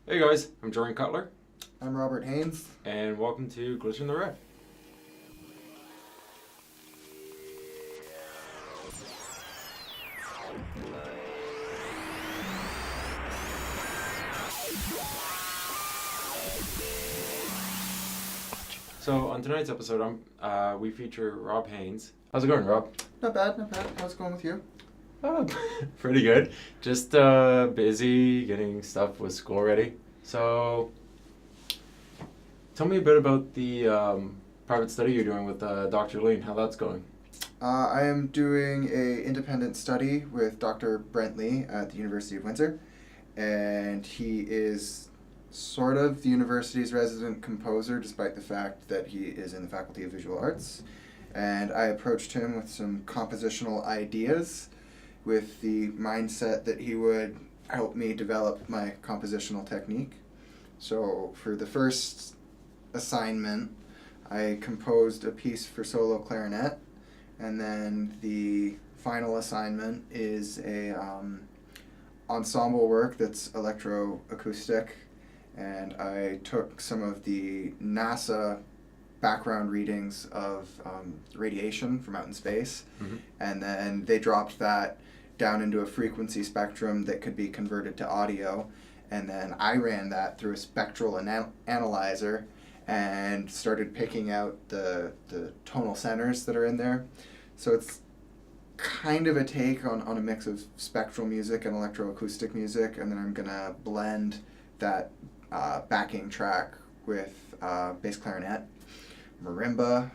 Hey guys, I'm Jordan Cutler, I'm Robert Haynes. and welcome to Glitching the Riff. So on tonight's episode, we feature Rob Haynes. How's it going, Rob? Not bad, not bad. How's it going with you? Oh, pretty good. Just busy getting stuff with school ready. So, tell me a bit about the private study you're doing with Dr. Lean. How that's going? I am doing a independent study with Dr. Brent Lee at the University of Windsor, and he is sort of the university's resident composer, despite the fact that he is in the Faculty of Visual Arts. And I approached him with some compositional ideas, with the mindset that he would help me develop my compositional technique. So for the first assignment, I composed a piece for solo clarinet, and then the final assignment is a ensemble work that's electroacoustic, and I took some of the NASA background readings of radiation from out in space, and then they dropped that down into a frequency spectrum that could be converted to audio, and then I ran that through a spectral analyzer and started picking out the tonal centers that are in there. So it's kind of a take on a mix of spectral music and electroacoustic music, and then I'm going to blend that backing track with bass clarinet, marimba,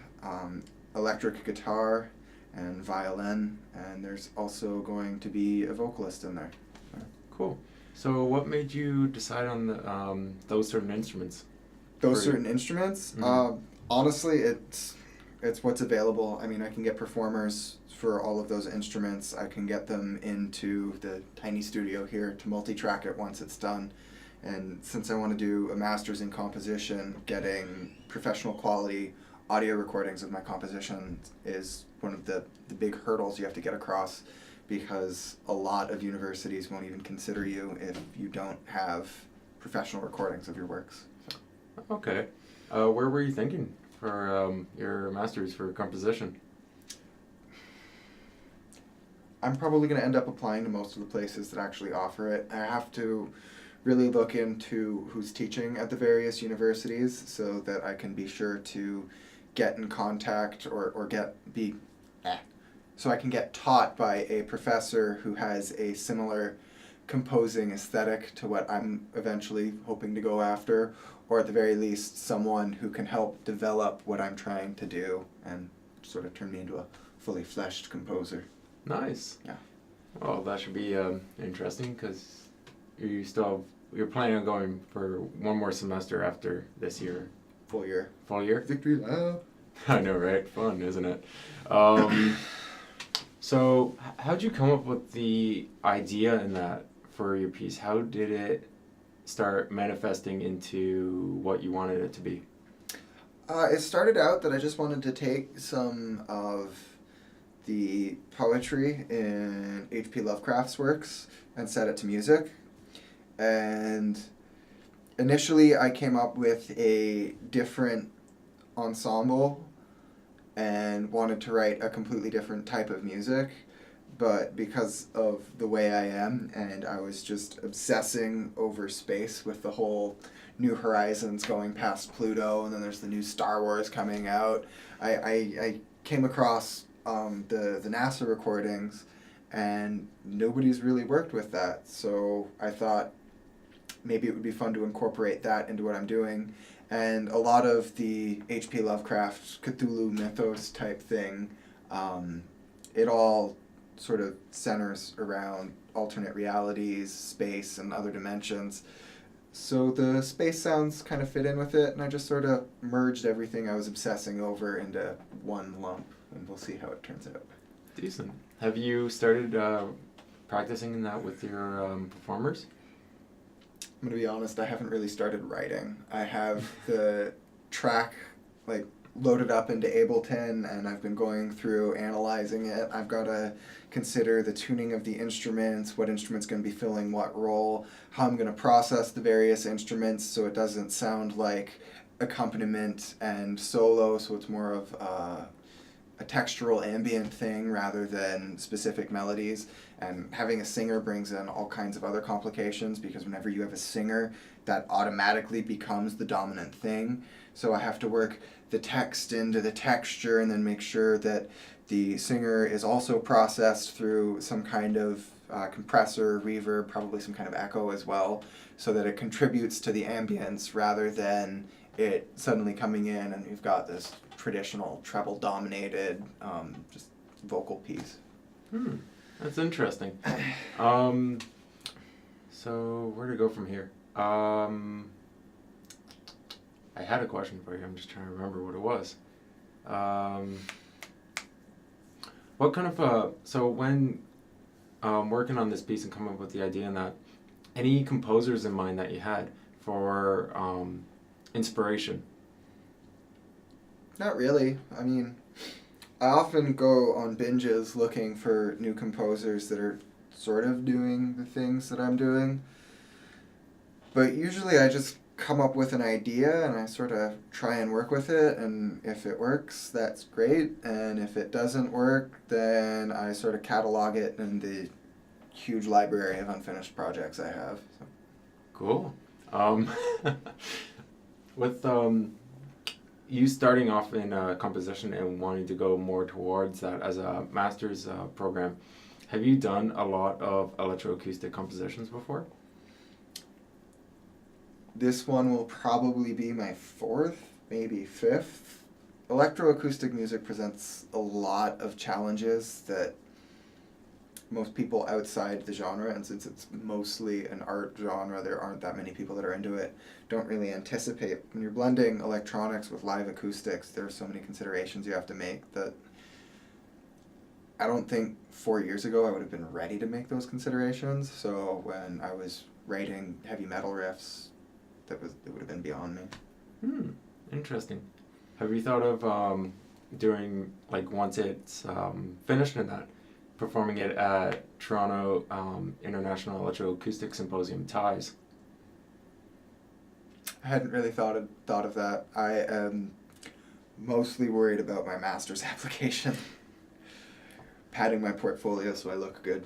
electric guitar, and violin, and there's also going to be a vocalist in there. Cool. So what made you decide on those certain instruments? Certain instruments? Mm-hmm. Honestly, it's what's available. I mean, I can get performers for all of those instruments. I can get them into the tiny studio here to multi-track it once it's done. And since I want to do a master's in composition, getting professional quality audio recordings of my composition is one of the big hurdles you have to get across, because a lot of universities won't even consider you if you don't have professional recordings of your works. So. Okay. Where were you thinking for your master's for composition? I'm probably going to end up applying to most of the places that actually offer it. I have to really look into who's teaching at the various universities so that I can be sure to get in contact so I can get taught by a professor who has a similar composing aesthetic to what I'm eventually hoping to go after, or at the very least someone who can help develop what I'm trying to do and sort of turn me into a fully fleshed composer. Nice. Yeah. Well, that should be interesting, because you're planning on going for one more semester after this year. Full year. Full year? Victory lap. I know, right? Fun, isn't it? So how'd you come up with the idea in that for your piece? How did it start manifesting into what you wanted it to be? It started out that I just wanted to take some of the poetry in H.P. Lovecraft's works and set it to music. And initially I came up with a different ensemble and wanted to write a completely different type of music, but because of the way I am, and I was just obsessing over space with the whole New Horizons going past Pluto, and then there's the new Star Wars coming out, I came across the NASA recordings, and nobody's really worked with that, so I thought maybe it would be fun to incorporate that into what I'm doing. And a lot of the H.P. Lovecraft Cthulhu mythos type thing, it all sort of centers around alternate realities, space, and other dimensions. So the space sounds kind of fit in with it, and I just sort of merged everything I was obsessing over into one lump, and we'll see how it turns out. Decent. Have you started practicing that with your performers? I'm going to be honest, I haven't really started writing. I have the track loaded up into Ableton, and I've been going through analyzing it. I've got to consider the tuning of the instruments, what instrument's going to be filling what role, how I'm going to process the various instruments so it doesn't sound like accompaniment and solo, so it's more of a textural ambient thing rather than specific melodies. And having a singer brings in all kinds of other complications, because whenever you have a singer, that automatically becomes the dominant thing. So I have to work the text into the texture and then make sure that the singer is also processed through some kind of compressor, reverb, probably some kind of echo as well, so that it contributes to the ambience rather than it suddenly coming in and you've got this traditional treble dominated just vocal piece. That's interesting. So where to go from here? I had a question for you. I'm just trying to remember what it was. What kind of so when working on this piece and coming up with the idea and that, any composers in mind that you had for inspiration? Not really. I mean, I often go on binges looking for new composers that are sort of doing the things that I'm doing. But usually I just come up with an idea and I sort of try and work with it, and if it works, that's great, and if it doesn't work, then I sort of catalog it in the huge library of unfinished projects I have. So. Cool. With you starting off in composition and wanting to go more towards that as a master's program, have you done a lot of electroacoustic compositions before? This one will probably be my fourth, maybe fifth. Electroacoustic music presents a lot of challenges that most people outside the genre, and since it's mostly an art genre, there aren't that many people that are into it, don't really anticipate. When you're blending electronics with live acoustics, there are so many considerations you have to make that I don't think 4 years ago I would have been ready to make those considerations. So when I was writing heavy metal riffs, it would have been beyond me. Interesting. Have you thought of doing, like, once it's finished in that, performing it at Toronto International Electroacoustic Symposium, TIES? I hadn't really thought of that. I am mostly worried about my master's application. Padding my portfolio so I look good.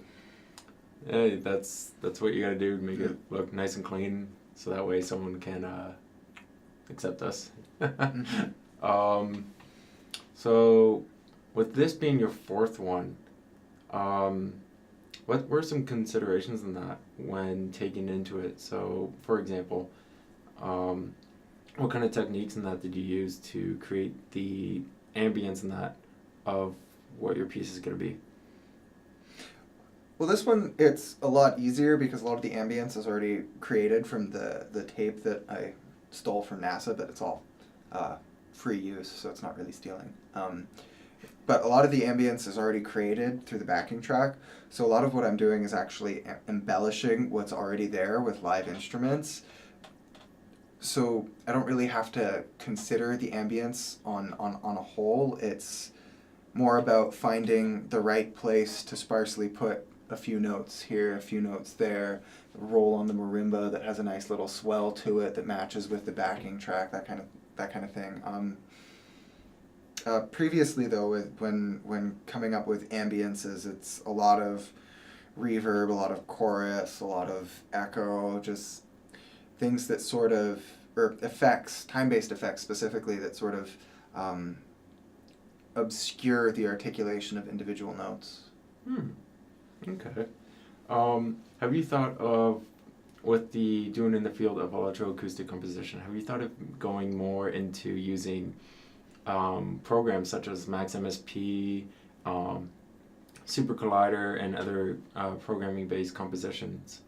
Hey, that's what you gotta do to make it look nice and clean, so that way someone can accept us. So with this being your fourth one, what were some considerations in that when taking into it? So, for example, what kind of techniques in that did you use to create the ambience in that of what your piece is going to be? Well, this one, it's a lot easier because a lot of the ambience is already created from the tape that I stole from NASA, but it's all free use, so it's not really stealing. But a lot of the ambience is already created through the backing track, so a lot of what I'm doing is actually embellishing what's already there with live instruments. So I don't really have to consider the ambience on a whole. It's more about finding the right place to sparsely put a few notes here, a few notes there, roll on the marimba that has a nice little swell to it that matches with the backing track, that kind of thing. Previously, though, when coming up with ambiences, it's a lot of reverb, a lot of chorus, a lot of echo, just things that sort of, or effects, time-based effects specifically, that sort of obscure the articulation of individual notes. Okay. Have you thought of, with the doing in the field of electroacoustic composition, have you thought of going more into using programs such as Max MSP, Super Collider, and other programming-based compositions?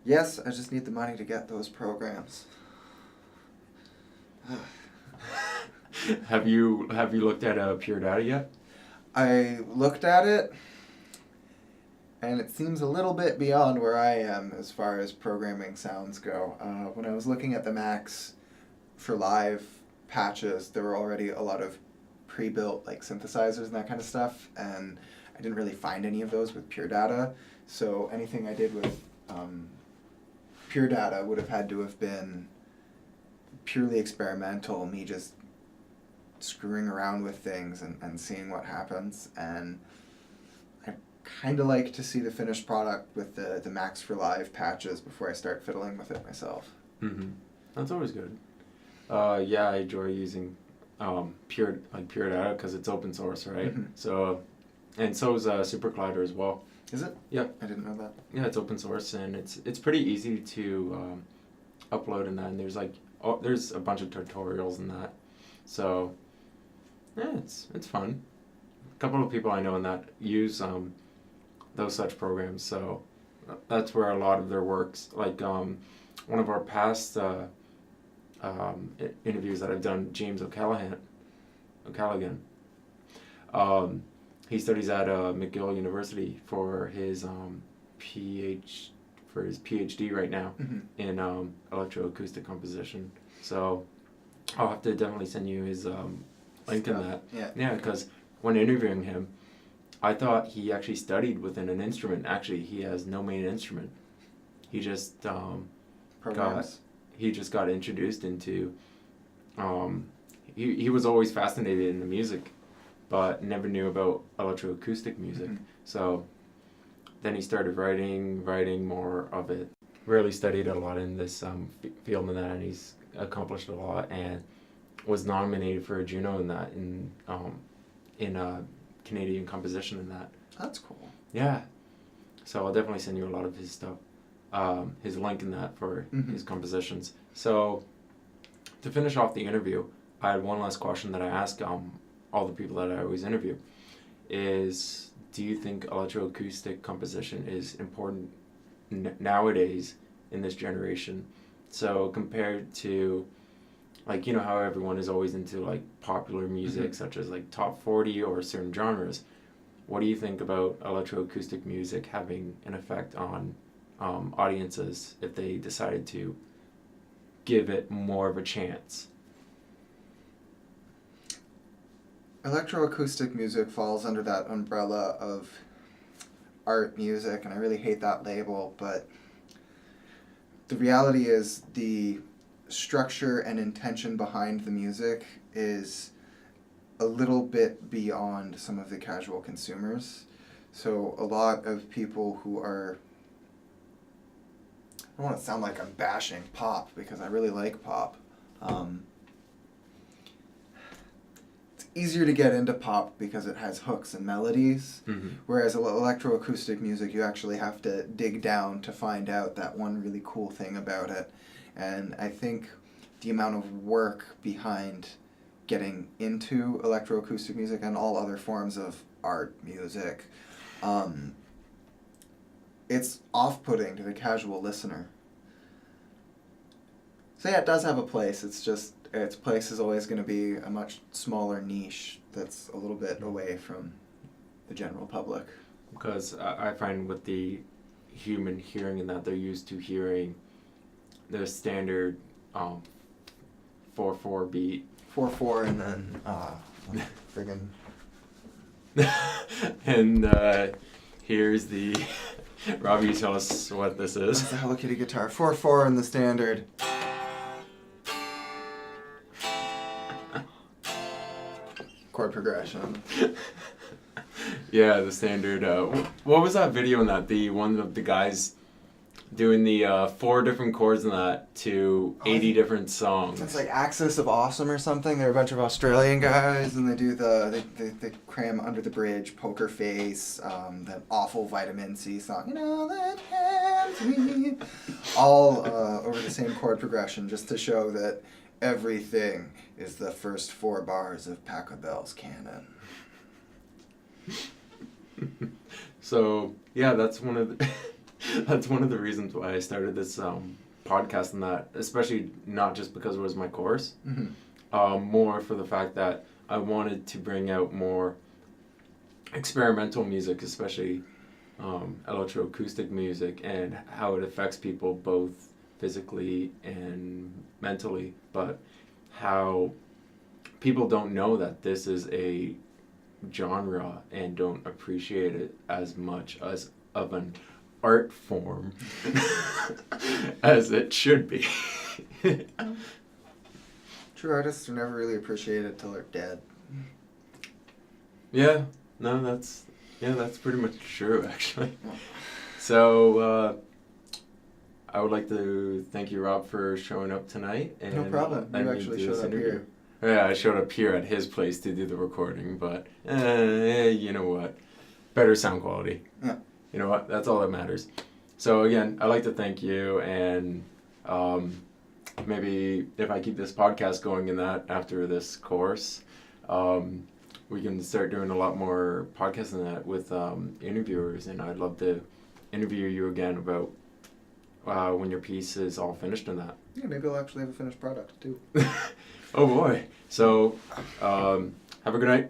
Yes, I just need the money to get those programs. Have you looked at Pure Data yet? I looked at it, and it seems a little bit beyond where I am as far as programming sounds go. When I was looking at the Max for live patches, there were already a lot of pre-built like synthesizers and that kind of stuff, and I didn't really find any of those with Pure Data. So anything I did with Pure Data would have had to have been purely experimental, me just screwing around with things and seeing what happens. And I kind of like to see the finished product with the Max for Live patches before I start fiddling with it myself. Mm-hmm. That's always good. Yeah, I enjoy using Pure Data because it's open source, right? Mm-hmm. So, and so is Super Collider as well. Is it? Yeah. I didn't know that. Yeah, it's open source and it's pretty easy to upload in that. And there's there's a bunch of tutorials in that. So, yeah, it's fun. A couple of people I know in that use those such programs. So that's where a lot of their works. Like one of our past interviews that I've done, James O'Callaghan. He studies at McGill University for his PhD right now Mm-hmm. in electroacoustic composition. So I'll have to definitely send you his link in that. Yeah. Yeah, because when interviewing him, I thought he actually studied within an instrument. Actually, he has no main instrument. He just Programs. he just got introduced into. He was always fascinated in the music, but never knew about electroacoustic music. Mm-hmm. So then he started writing more of it. Really studied a lot in this field in that, and he's accomplished a lot and was nominated for a Juno in that in Canadian composition in that. That's cool. Yeah. So I'll definitely send you a lot of his stuff, his link in that for Mm-hmm. his compositions. So to finish off the interview, I had one last question that I ask all the people that I always interview is, do you think electroacoustic composition is important nowadays in this generation? So compared to, like, you know how everyone is always into like popular music, Mm-hmm. such as like top 40 or certain genres. What do you think about electroacoustic music having an effect on audiences if they decided to give it more of a chance? Electroacoustic music falls under that umbrella of art music, and I really hate that label, but the reality is the structure and intention behind the music is a little bit beyond some of the casual consumers. So a lot of people who are, I don't want to sound like I'm bashing pop because I really like pop. It's easier to get into pop because it has hooks and melodies, Mm-hmm. whereas electroacoustic music, you actually have to dig down to find out that one really cool thing about it. And I think the amount of work behind getting into electroacoustic music and all other forms of art music, it's off-putting to the casual listener. So yeah, it does have a place. It's just its place is always going to be a much smaller niche that's a little bit away from the general public. Because I find with the human hearing in that they're used to hearing the standard 4/4 beat. 4/4 and then friggin' And here's the Robbie, tell us what this is. That's the Hello Kitty guitar. 4/4 in the standard. Chord progression. Yeah, the standard. What was that video in that? The one of the guys doing the 4 different chords in that to 80 different songs. It's like Axis of Awesome or something. They're a bunch of Australian guys, and they do they cram Under the Bridge, Poker Face, that awful Vitamin C song. You know that hands me. All over the same chord progression, just to show that everything is the first 4 bars of Pachelbel's canon. So yeah, that's one of the that's one of the reasons why I started this podcast, and that especially not just because it was my course, more for the fact that I wanted to bring out more experimental music, especially electroacoustic music, and how it affects people both physically and mentally, but how people don't know that this is a genre and don't appreciate it as much as of an art form as it should be. True artists are never really appreciated till they're dead. Yeah, no, that's pretty much true, actually. So, I would like to thank you, Rob, for showing up tonight. And No problem. You actually showed up here. Yeah, I showed up here at his place to do the recording, but you know what? Better sound quality. Yeah. You know what? That's all that matters. So again, I'd like to thank you, and maybe if I keep this podcast going in that after this course, we can start doing a lot more podcasts in that with interviewers, and I'd love to interview you again about when your piece is all finished in that. Yeah, maybe I'll actually have a finished product too. Oh boy. So, have a good night.